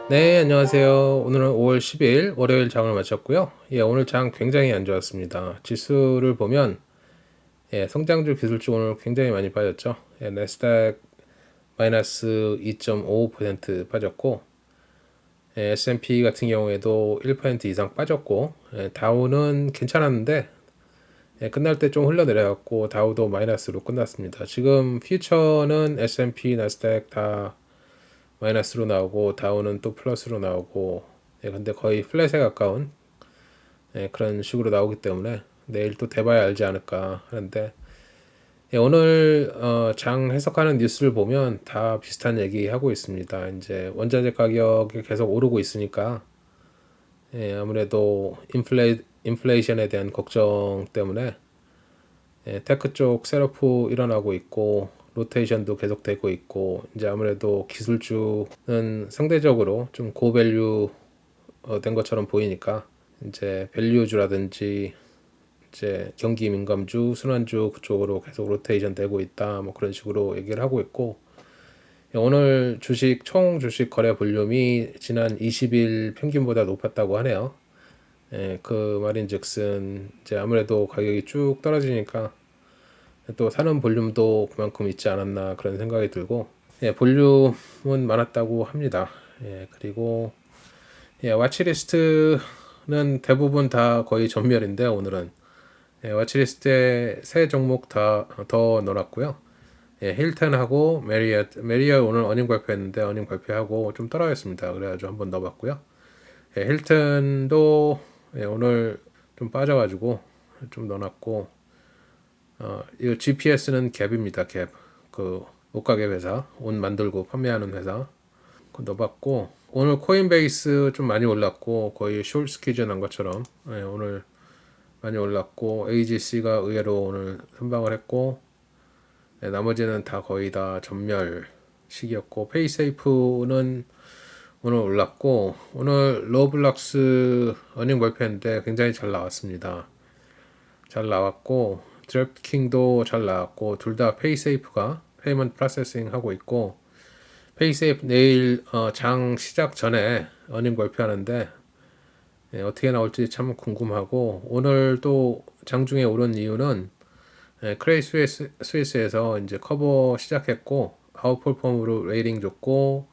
네, 안녕하세요. 오늘은 5월 10일 월요일 장을 마쳤고요. 오늘 장 굉장히 안 좋았습니다. 지수를 보면 성장주 기술주 오늘 굉장히 많이 빠졌죠. 나스닥 마이너스 2.55% 빠졌고, S&P 같은 경우에도 1% 이상 빠졌고, 다우는 괜찮았는데 끝날 때 좀 흘러내려갔고 다우도 마이너스로 끝났습니다. 지금 퓨처는 S&P, 나스닥 다 마이너스로 나오고 다우는 또 플러스로 나오고, 근데 거의 플랫에 가까운 그런 식으로 나오기 때문에 내일 또 돼봐야 알지 않을까 하는데, 오늘 장 해석하는 뉴스를 보면 다 비슷한 얘기 하고 있습니다. 이제 원자재 가격이 계속 오르고 있으니까 아무래도 인플레이션에 대한 걱정 때문에 테크 쪽 셋업프 일어나고 있고, 로테이션도 계속 되고 있고, 이제 아무래도 기술주는 상대적으로 좀 고밸류 된 것처럼 보이니까 이제 밸류주라든지 이제 경기 민감주, 순환주 그쪽으로 계속 로테이션 되고 있다, 뭐 그런 식으로 얘기를 하고 있고, 오늘 총 주식 거래 볼륨이 지난 20일 평균보다 높았다고 하네요. 그 말인즉슨 이제 아무래도 가격이 쭉 떨어지니까 또 사는 볼륨도 그만큼 있지 않았나 그런 생각이 들고, 볼륨은 많았다고 합니다. 그리고 와치리스트는 대부분 다 거의 전멸인데 오늘은 와치리스트에 세 종목 다 더 넣어놨고요. 힐튼하고 메리엇 오늘 어닝 발표했는데 어닝 발표하고 좀 떨어졌습니다. 그래가지고 한번 넣어봤고요. 힐튼도 오늘 좀 빠져가지고 좀 넣어놨고, 이 GPS는 갭입니다. 갭. 그 옷가게 회사, 옷 만들고 판매하는 회사. 그거 넣어봤고, 오늘 코인베이스 좀 많이 올랐고 거의 숏 스퀴즈 난 것처럼 오늘 많이 올랐고, AGC가 의외로 오늘 선방을 했고, 나머지는 다 거의 다 전멸식이었고, 페이세이프는 오늘 올랐고, 오늘 로블록스 어닝 발표했는데 굉장히 잘 나왔습니다. 잘 나왔고, 드래프트킹도 잘 나왔고, 둘 다 페이세이프가 페이먼트 프로세싱 하고 있고, 페이세이프 내일 장 시작 전에 어닝 발표하는데 어떻게 나올지 참 궁금하고, 오늘 또 장중에 오른 이유는 크레이 스위스에서 이제 커버 시작했고 아웃폴펌으로 레이팅 줬고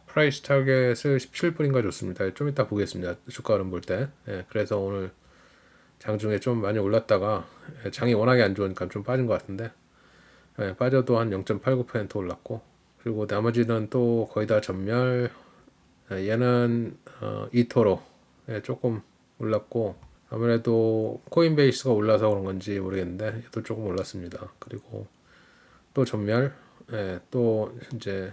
프라이스 타겟을 17불인가 줬습니다. 좀 이따 보겠습니다. 주가 흐름 볼 때. 그래서 오늘 장중에 좀 많이 올랐다가 장이 워낙에 안 좋으니까 좀 빠진 것 같은데, 빠져도 한 0.89% 올랐고, 그리고 나머지는 또 거의 다 전멸. 얘는 이토로 조금 올랐고, 아무래도 코인베이스가 올라서 그런 건지 모르겠는데 얘도 조금 올랐습니다. 그리고 또 전멸, 또 이제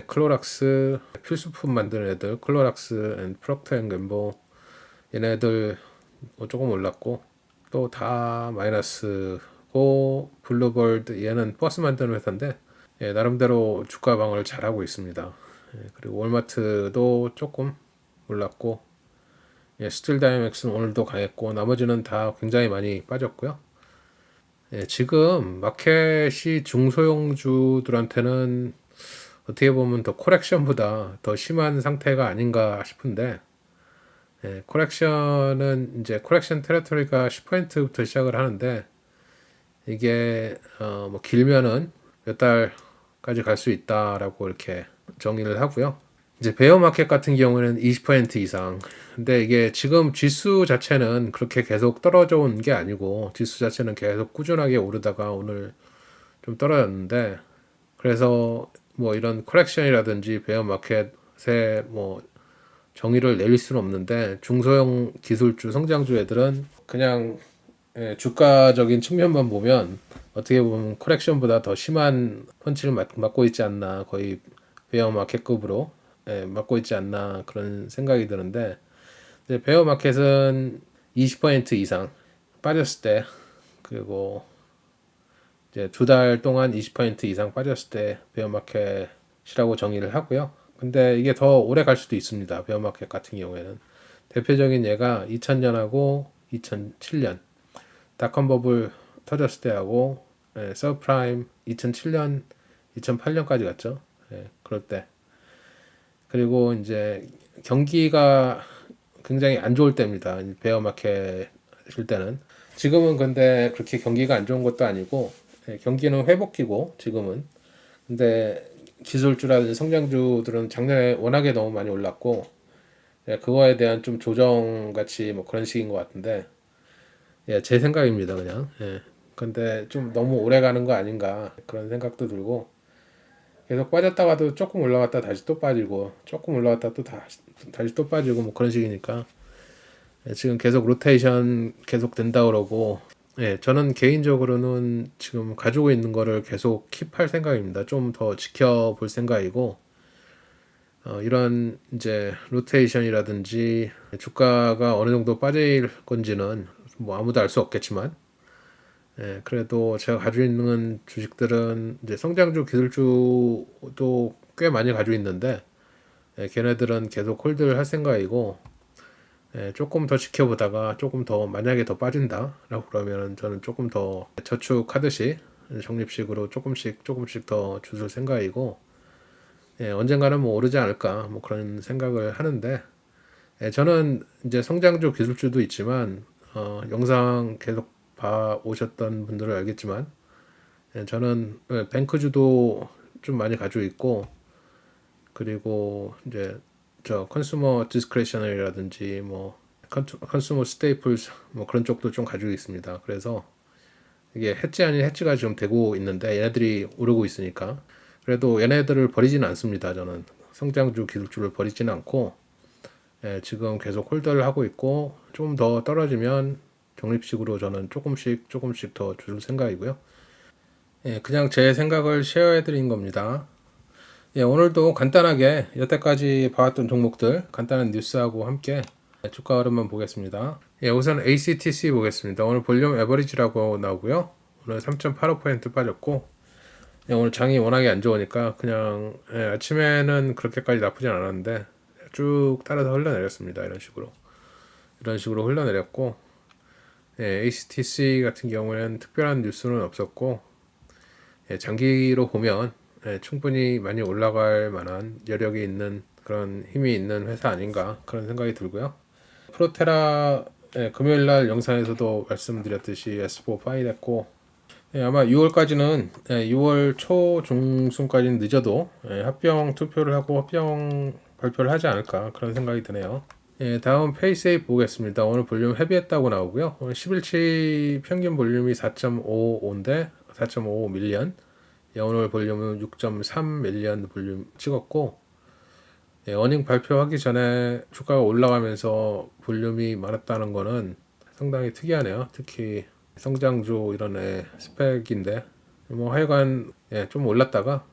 클로락스 필수품 만드는 애들, 클로락스 앤 프록터 앤 갬보, 얘네들 조금 올랐고, 또 다 마이너스고, 블루버드 얘는 버스 만드는 회사인데 나름대로 주가 방어를 잘하고 있습니다. 그리고 월마트도 조금 올랐고, 스틸 다이맥스는 오늘도 강했고, 나머지는 다 굉장히 많이 빠졌고요. 지금 마켓이 중소형주들한테는 어떻게 보면 더 코렉션보다 더 심한 상태가 아닌가 싶은데, 코렉션은 이제 코렉션 테리토리가 10%부터 시작을 하는데, 이게 뭐 길면은 몇 달까지 갈 수 있다라고 이렇게 정의를 하고요. 이제 베어 마켓 같은 경우는 20% 이상. 근데 이게 지금 지수 자체는 그렇게 계속 떨어져 온 게 아니고, 지수 자체는 계속 꾸준하게 오르다가 오늘 좀 떨어졌는데, 그래서 뭐 이런 코렉션이라든지 베어 마켓에 뭐 정의를 내릴 수는 없는데, 중소형 기술주 성장주 애들은 그냥 주가적인 측면만 보면 어떻게 보면 코렉션보다 더 심한 펀치를 맞고 있지 않나, 거의 베어 마켓급으로 맞고 있지 않나 그런 생각이 드는데, 이제 베어 마켓은 20% 이상 빠졌을 때, 그리고 이제 두 달 동안 20% 이상 빠졌을 때 베어 마켓이라고 정의를 하고요. 근데 이게 더 오래 갈 수도 있습니다. 베어 마켓 같은 경우에는 대표적인 예가 2000년하고 2007년 닷컴 버블 터졌을 때하고, 서프라임 2007년 2008년까지 갔죠. 그럴 때 그리고 이제 경기가 굉장히 안 좋을 때입니다. 베어 마켓일 때는. 지금은 근데 그렇게 경기가 안 좋은 것도 아니고 경기는 회복기고 지금은. 근데 기술주라든지 성장주들은 작년에 워낙에 너무 많이 올랐고 그거에 대한 좀 조정 같이 뭐 그런 식인 것 같은데 제 생각입니다 그냥. 근데 좀 너무 오래 가는 거 아닌가 그런 생각도 들고 계속 빠졌다가도 조금 올라갔다 다시 또 빠지고 조금 올라갔다 또 다시 또 빠지고 뭐 그런 식이니까 지금 계속 로테이션 계속 된다 그러고 저는 개인적으로는 지금 가지고 있는 거를 계속 킵할 생각입니다. 좀 더 지켜볼 생각이고 이런 이제 로테이션이라든지 주가가 어느 정도 빠질 건지는 뭐 아무도 알 수 없겠지만 그래도 제가 가지고 있는 주식들은 이제 성장주 기술주도 꽤 많이 가지고 있는데 걔네들은 계속 홀드를 할 생각이고 조금 더 지켜보다가 조금 더 만약에 더 빠진다라고 그러면 저는 조금 더 저축하듯이 적립식으로 조금씩 더 주술 생각이고 언젠가는 뭐 오르지 않을까 뭐 그런 생각을 하는데 저는 이제 성장주 기술주도 있지만 영상 계속 봐 오셨던 분들은 알겠지만 저는 뱅크주도 좀 많이 가지고 있고 그리고 이제 저 컨슈머 디스크레셔널이라든지 뭐 컨슈머 스테이플스 뭐 그런 쪽도 좀 가지고 있습니다. 그래서 이게 해지 아닌 해지가 지금 되고 있는데 얘네들이 오르고 있으니까 그래도 얘네들을 버리지는 않습니다. 저는 성장주 기술주를 버리지는 않고 지금 계속 홀더를 하고 있고 좀 더 떨어지면 적립식으로 저는 조금씩 더 줄 생각이고요. 그냥 제 생각을 쉐어해 드린 겁니다. 오늘도 간단하게 여태까지 봐왔던 종목들 간단한 뉴스하고 함께 주가 흐름만 보겠습니다. 우선 ACTC 보겠습니다. 오늘 볼륨 에버리지라고 나오고요. 오늘 3.85% 빠졌고 오늘 장이 워낙에 안 좋으니까 그냥 아침에는 그렇게까지 나쁘진 않았는데 쭉 따라서 흘러내렸습니다. 이런 식으로 흘러내렸고 ACTC 같은 경우에는 특별한 뉴스는 없었고 장기로 보면 충분히 많이 올라갈 만한 여력이 있는 그런 힘이 있는 회사 아닌가 그런 생각이 들고요. 프로테라 금요일날 영상에서도 말씀드렸듯이 S4 파일했고 아마 6월까지는 6월 초 중순까지는 늦어도 합병 투표를 하고 합병 발표를 하지 않을까 그런 생각이 드네요. 다음 페이세이프 보겠습니다. 오늘 볼륨 헤비했다고 나오고요. 오늘 10일치 평균 볼륨이 4.55인데 4.55 밀리언. 오늘 볼륨은 6.3 밀리언 볼륨 찍었고 어닝 발표하기 전에 주가가 올라가면서 볼륨이 많았다는 거는 상당히 특이하네요. 특히 성장주 이런 스펙인데 뭐 하여간 좀 올랐다가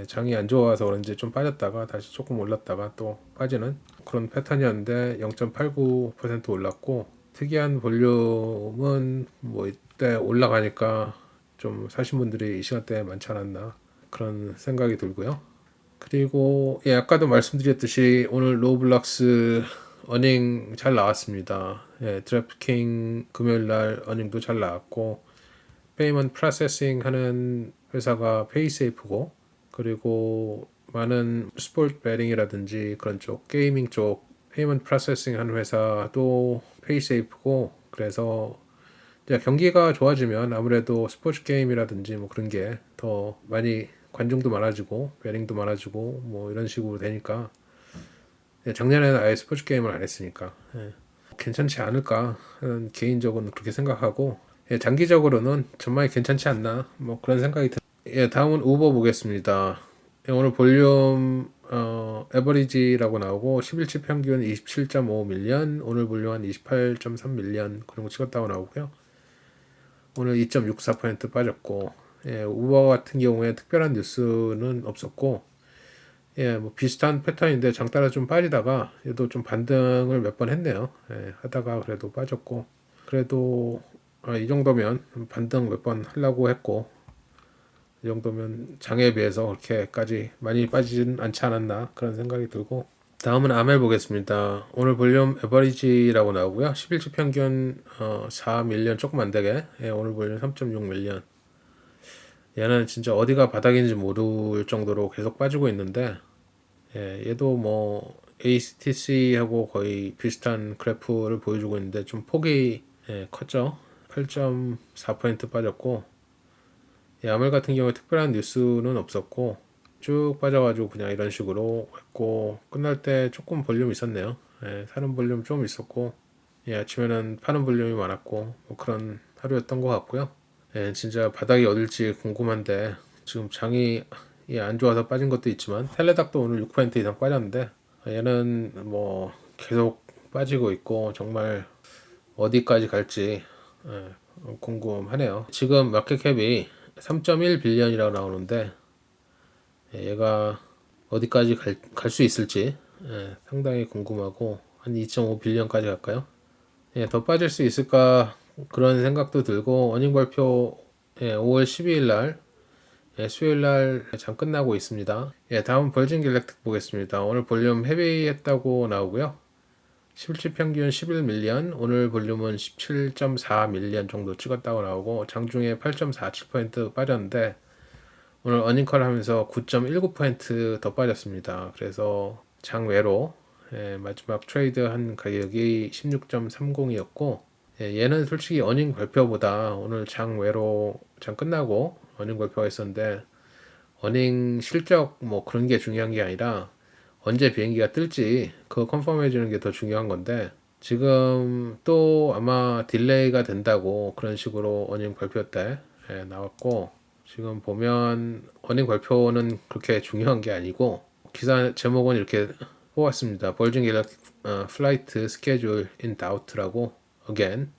장이 안 좋아서 그런지 좀 빠졌다가 다시 조금 올랐다가 또 빠지는 그런 패턴이었는데 0.89% 올랐고 특이한 볼륨은 뭐 이때 올라가니까 좀 사신 분들이 이 시간대에 많지 않았나 그런 생각이 들고요. 그리고 아까도 말씀드렸듯이 오늘 로블록스 어닝 잘 나왔습니다. 드래프킹 금요일날 어닝도 잘 나왔고 페이먼트 프로세싱 하는 회사가 페이세이프고 그리고 많은 스포츠 베팅이라든지 그런 쪽 게이밍 쪽 페이먼트 프로세싱 하는 회사도 페이세이프고 그래서 이제 경기가 좋아지면 아무래도 스포츠 게임이라든지 뭐 그런 게 더 많이 관중도 많아지고 베팅도 많아지고 뭐 이런 식으로 되니까 작년에는 아예 스포츠 게임을 안 했으니까 괜찮지 않을까 하는 개인적으로는 그렇게 생각하고 장기적으로는 전망이 괜찮지 않나 뭐 그런 생각이 듭니다. 다음은 우버 보겠습니다. 오늘 볼륨 에버리지라고 나오고 10일치 평균 27.5 밀리언 오늘 볼륨 한 28.3 밀리언 그 정도 찍었다고 나오고요. 오늘 2.64% 빠졌고 우버 같은 경우에 특별한 뉴스는 없었고 뭐 비슷한 패턴인데 장 따라 좀 빠지다가 얘도 좀 반등을 몇 번 했네요. 하다가 그래도 빠졌고 그래도 이 정도면 반등 몇 번 하려고 했고 이 정도면 장에 비해서 그렇게까지 많이 빠지진 않지 않았나 그런 생각이 들고 다음은 아멜 보겠습니다. 오늘 볼륨 에버리지라고 나오고요. 11주 평균 4밀리언 조금 안 되게 오늘 볼륨 3.6밀리언 얘는 진짜 어디가 바닥인지 모를 정도로 계속 빠지고 있는데 얘도 뭐 ACTC하고 거의 비슷한 그래프를 보여주고 있는데 좀 폭이 컸죠. 8.4% 빠졌고, 아몰 같은 경우에 특별한 뉴스는 없었고 쭉 빠져가지고 그냥 이런 식으로 했고, 끝날 때 조금 볼륨 있었네요. 사는 볼륨 좀 있었고, 아침에는 파는 볼륨이 많았고, 뭐 그런 하루였던 것 같고요. 진짜 바닥이 어딜지 궁금한데, 지금 장이 안 좋아서 빠진 것도 있지만 텔레닥도 오늘 6% 이상 빠졌는데, 얘는 뭐 계속 빠지고 있고 정말 어디까지 갈지 궁금하네요. 지금 마켓캡이 3.1 빌리언이라고 나오는데, 얘가 어디까지 갈 수 있을지 상당히 궁금하고, 한 2.5 빌리언까지 갈까요? 더 빠질 수 있을까 그런 생각도 들고, 어닝 발표 5월 12일 날 수요일 날 장 끝나고 있습니다. 다음 벌진 갤럭틱 보겠습니다. 오늘 볼륨 헤비했다고 나오고요. 17 평균 11밀리언, 오늘 볼륨은 17.4밀리언 정도 찍었다고 나오고, 장중에 8.47% 빠졌는데 오늘 어닝컬 하면서 9.19% 더 빠졌습니다. 그래서 장외로 마지막 트레이드 한 가격이 16.30이었고, 얘는 솔직히 어닝 발표보다 오늘 장외로 장 끝나고 어닝 발표가 있었는데, 어닝 실적 뭐 그런 게 중요한 게 아니라 언제 비행기가 뜰지 그거 컨펌 해주는 게 더 중요한 건데, 지금 또 아마 딜레이가 된다고 그런 식으로 어닝 발표 때 나왔고, 지금 보면 어닝 발표는 그렇게 중요한 게 아니고, 기사 제목은 이렇게 뽑았습니다. 벌진 갤럭틱 flight schedule in doubt라고, again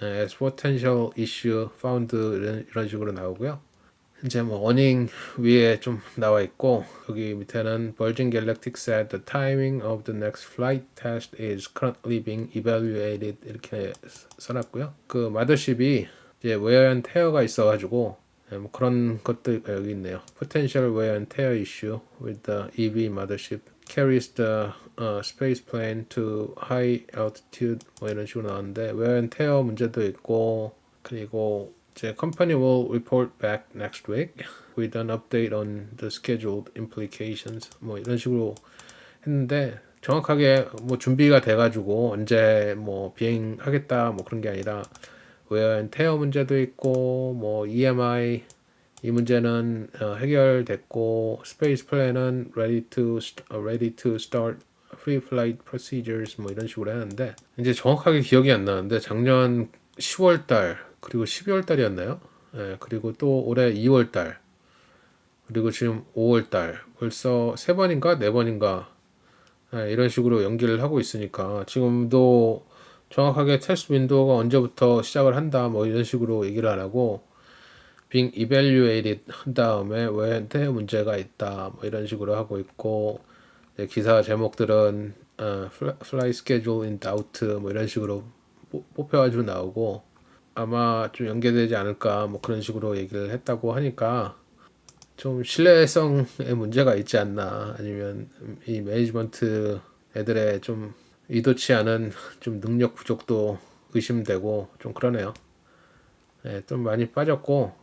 as potential issue found, 이런 식으로 나오고요. 이제 뭐 어닝 위에 좀 나와 있고, 여기 밑에는 Virgin Galactic said the timing of the next flight test is currently being evaluated 이렇게 써놨고요. 그 마더십이 이제 wear and tear가 있어가지고 뭐 그런 것도 여기 있네요. Potential wear and tear issue with the EV mothership carries the space plane to high altitude 뭐 이런 식으로 나왔는데, wear and tear 문제도 있고, 그리고 이제 company will report back next week with an update on the scheduled implications 뭐 이런 식으로 했는데, 정확하게 뭐 준비가 돼가지고 언제 뭐 비행하겠다 뭐 그런 게 아니라 wear and tear 문제도 있고, 뭐 EMI 이 문제는 해결됐고, 스페이스 플랜은 ready to start free flight procedures 뭐 이런 식으로 했는데, 이제 정확하게 기억이 안 나는데 작년 10월 달 그리고 12월 달이었나요? 그리고 또 올해 2월 달 그리고 지금 5월 달 벌써 세 번인가 네 번인가 이런 식으로 연기를 하고 있으니까, 지금도 정확하게 테스트 윈도우가 언제부터 시작을 한다 뭐 이런 식으로 얘기를 안 하고 being evaluated 한 다음에 왜 문제가 있다 뭐 이런 식으로 하고 있고, 기사 제목들은 fly schedule in doubt 뭐 이런 식으로 뽑혀가지고 나오고, 아마 좀 연계되지 않을까 뭐 그런 식으로 얘기를 했다고 하니까 좀 신뢰성에 문제가 있지 않나, 아니면 이 매니지먼트 애들의 좀 의도치 않은 좀 능력 부족도 의심되고 좀 그러네요. 좀 많이 빠졌고,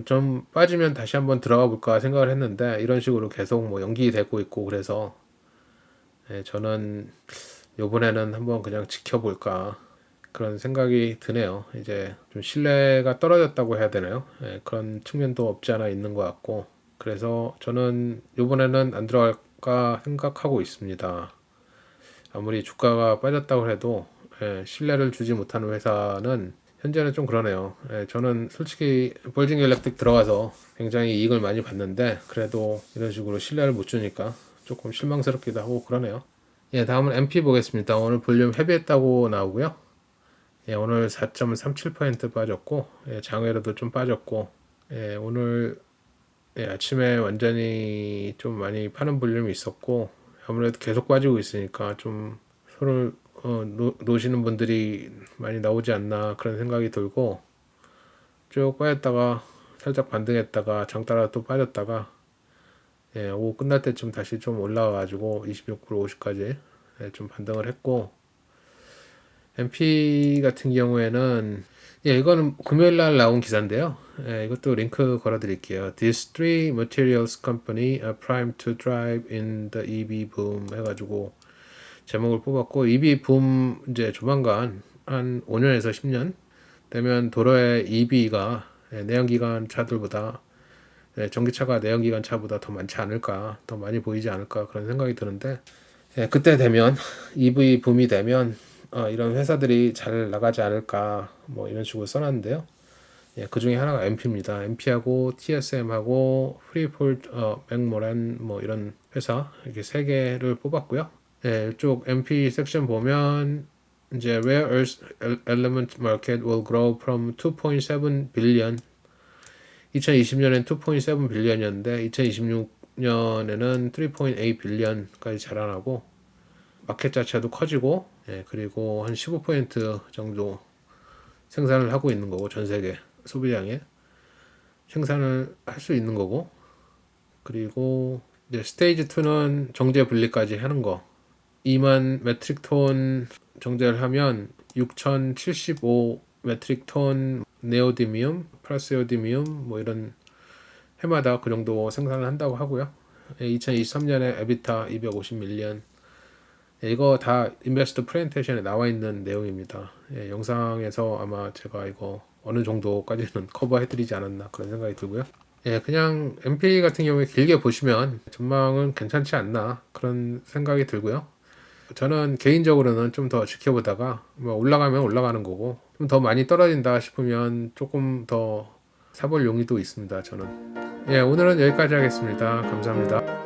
좀 빠지면 다시 한번 들어가 볼까 생각을 했는데 이런 식으로 계속 뭐 연기되고 있고, 그래서 저는 요번에는 한번 그냥 지켜볼까 그런 생각이 드네요. 이제 좀 신뢰가 떨어졌다고 해야 되나요? 그런 측면도 없지 않아 있는 것 같고, 그래서 저는 요번에는 안 들어갈까 생각하고 있습니다. 아무리 주가가 빠졌다고 해도 신뢰를 주지 못하는 회사는 현재는 좀 그러네요. 저는 솔직히 벌진 갤럭틱 들어가서 굉장히 이익을 많이 봤는데, 그래도 이런 식으로 신뢰를 못 주니까 조금 실망스럽기도 하고 그러네요. 다음은 MP 보겠습니다. 오늘 볼륨 헤비했다고 나오고요. 오늘 4.37% 빠졌고, 장외로도 좀 빠졌고, 오늘 아침에 완전히 좀 많이 파는 볼륨이 있었고, 아무래도 계속 빠지고 있으니까 좀 손을 놓으시는 분들이 많이 나오지 않나 그런 생각이 들고, 쭉 빠졌다가 살짝 반등했다가 장 따라 또 빠졌다가 오후 끝날 때쯤 다시 좀 올라와가지고 26불 50까지 좀 반등을 했고, MP 같은 경우에는 예, 이거는 금요일 날 나온 기사인데요. 예, 이것도 링크 걸어 드릴게요. These three materials company are primed to drive in the EV boom 해가지고 제목을 뽑았고, EV 붐 이제 조만간 한 5년에서 10년 되면 도로에 EV가 내연기관 차들보다 전기차가 내연기관 차보다 더 많지 않을까, 더 많이 보이지 않을까 그런 생각이 드는데, 그때 되면 EV 붐이 되면 이런 회사들이 잘 나가지 않을까 뭐 이런 식으로 써놨는데요. 그 중에 하나가 MP입니다. MP하고 TSM하고 프리폴, 맥모란 뭐 이런 회사 이렇게 세 개를 뽑았고요. 이쪽 MP 섹션 보면 이제 Rare Earth Element Market will grow from 2.7 billion 2020년엔 2.7 빌리언이었는데 2026년에는 3.8 빌리언까지 자라나고 마켓 자체도 커지고 그리고 한 15% 정도 생산을 하고 있는 거고 전 세계 소비량에 생산을 할 수 있는 거고 그리고 이제 스테이지 2는 정제 분리까지 하는 거 2만 메트릭 톤 정제를 하면 6,075 메트릭 톤 네오디뮴, 프라세오디뮴 뭐 이런 해마다 그 정도 생산을 한다고 하고요. 2023년에 에비타 250밀리언 이거 다 인베스터 프레젠테이션에 나와 있는 내용입니다. 영상에서 아마 제가 이거 어느 정도까지는 커버해드리지 않았나 그런 생각이 들고요. 그냥 MPA 같은 경우에 길게 보시면 전망은 괜찮지 않나 그런 생각이 들고요. 저는 개인적으로는 좀 더 지켜보다가 뭐 올라가면 올라가는 거고 좀 더 많이 떨어진다 싶으면 조금 더 사볼 용의도 있습니다. 저는 오늘은 여기까지 하겠습니다. 감사합니다.